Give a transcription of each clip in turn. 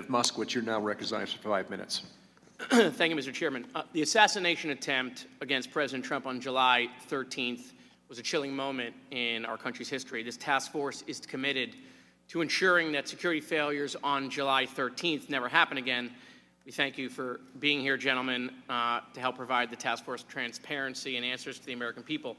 Moskowitz, you're now recognized for 5 minutes. Thank you, Mr. Chairman. The assassination attempt against President Trump on July 13th was a chilling moment in our country's history. This task force is committed to ensuring that security failures on July 13th never happen again. We thank you for being here, gentlemen, to help provide the task force transparency and answers to the American people.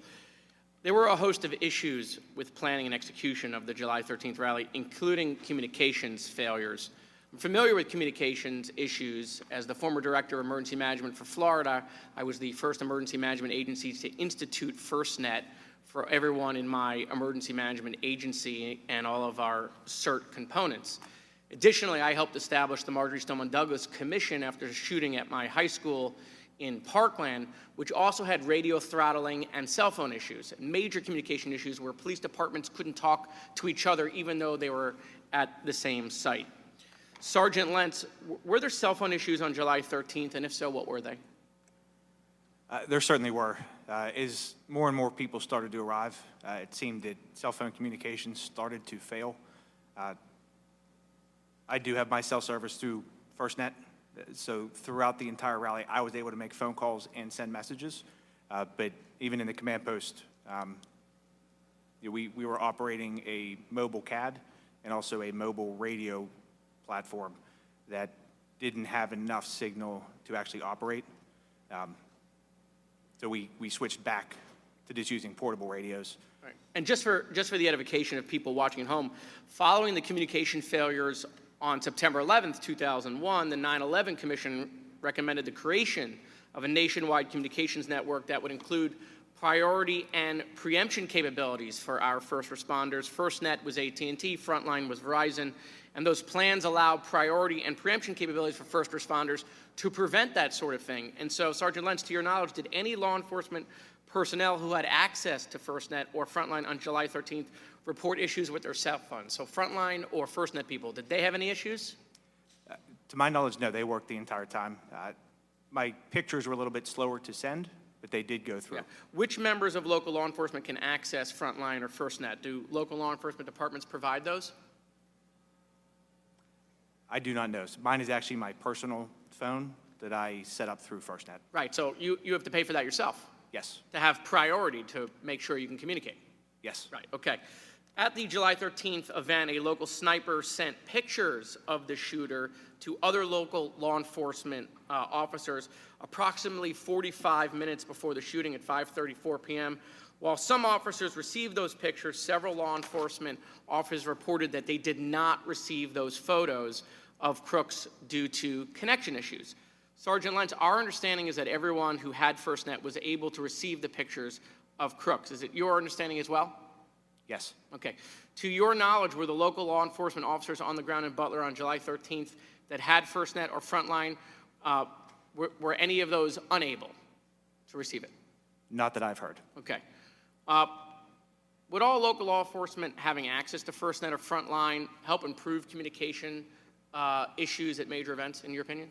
There were a host of issues with planning and execution of the July 13th rally, including communications failures. I'm familiar with communications issues. As the former director of emergency management for Florida, I was the first emergency management agency to institute FirstNet for everyone in my emergency management agency and all of our CERT components. Additionally, I helped establish the Marjorie Stoneman Douglas Commission after a shooting at my high school in Parkland, which also had radio throttling and cell phone issues, major communication issues where police departments couldn't talk to each other even though they were at the same site. Sergeant Lentz, were there cell phone issues on July 13th, and if so, what were they? There certainly were. As more and more people started to arrive, it seemed that cell phone communications started to fail. I do have my cell service through FirstNet, so throughout the entire rally, I was able to make phone calls and send messages. But even in the command post, we were operating a mobile CAD and also a mobile radio platform that didn't have enough signal to actually operate. So we switched back to just using portable radios. Right. And just for the edification of people watching at home, following the communication failures on September 11th, 2001, the 9/11 Commission recommended the creation of a nationwide communications network that would include priority and preemption capabilities for our first responders. FirstNet was AT&T, Frontline was Verizon, and those plans allow priority and preemption capabilities for first responders to prevent that sort of thing. And so, Sergeant Lentz, to your knowledge, did any law enforcement personnel who had access to FirstNet or Frontline on July 13th report issues with their cell phones? So Frontline or FirstNet people, did they have any issues? To my knowledge, no, they worked the entire time. My pictures were a little bit slower to send, but they did go through. Yeah. Which members of local law enforcement can access Frontline or FirstNet? Do local law enforcement departments provide those? I do not know. Mine is actually my personal phone that I set up through FirstNet. Right, so you have to pay for that yourself? Yes. To have priority to make sure you can communicate? Yes. Right, okay. At the July 13th event, a local sniper sent pictures of the shooter to other local law enforcement officers approximately 45 minutes before the shooting at 5:34 p.m. While some officers received those pictures, several law enforcement officers reported that they did not receive those photos of crooks due to connection issues. Sergeant Lentz, our understanding is that everyone who had FirstNet was able to receive the pictures of crooks. Is it your understanding as well? Yes. Okay. To your knowledge, were the local law enforcement officers on the ground in Butler on July 13th that had FirstNet or Frontline, were any of those unable to receive it? Not that I've heard. Okay. Would all local law enforcement having access to FirstNet or Frontline help improve communication issues at major events, in your opinion?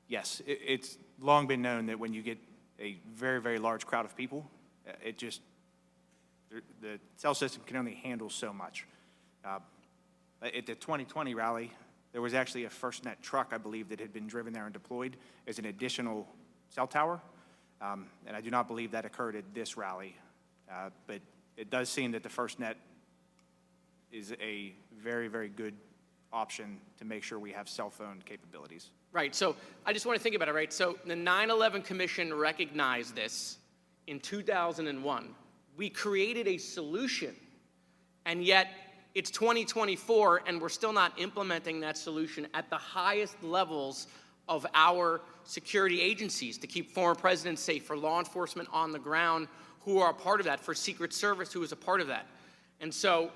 Yes. It's long been known that when you get a very, very large crowd of people, the cell system can only handle so much. At the 2020 rally, there was actually a FirstNet truck, I believe, that had been driven there and deployed as an additional cell tower. And I do not believe that occurred at this rally. But it does seem that the FirstNet is a very, very good option to make sure we have cell phone capabilities. Right, so I just want to think about it, right? So the 9/11 Commission recognized this in 2001. We created a solution, and yet it's 2024, and we're still not implementing that solution at the highest levels of our security agencies to keep former presidents safe, for law enforcement on the ground who are a part of that, for Secret Service who is a part of that. And so,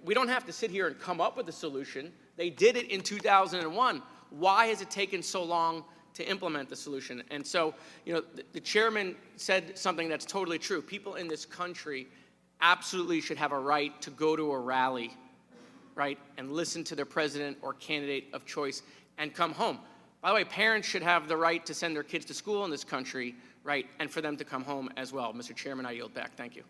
we don't have to sit here and come up with a solution. They did it in 2001. Why has it taken so long to implement the solution? And so, the chairman said something that's totally true. People in this country absolutely should have a right to go to a rally, right, and listen to their president or candidate of choice and come home. By the way, parents should have the right to send their kids to school in this country, right, and for them to come home as well. Mr. Chairman, I yield back. Thank you.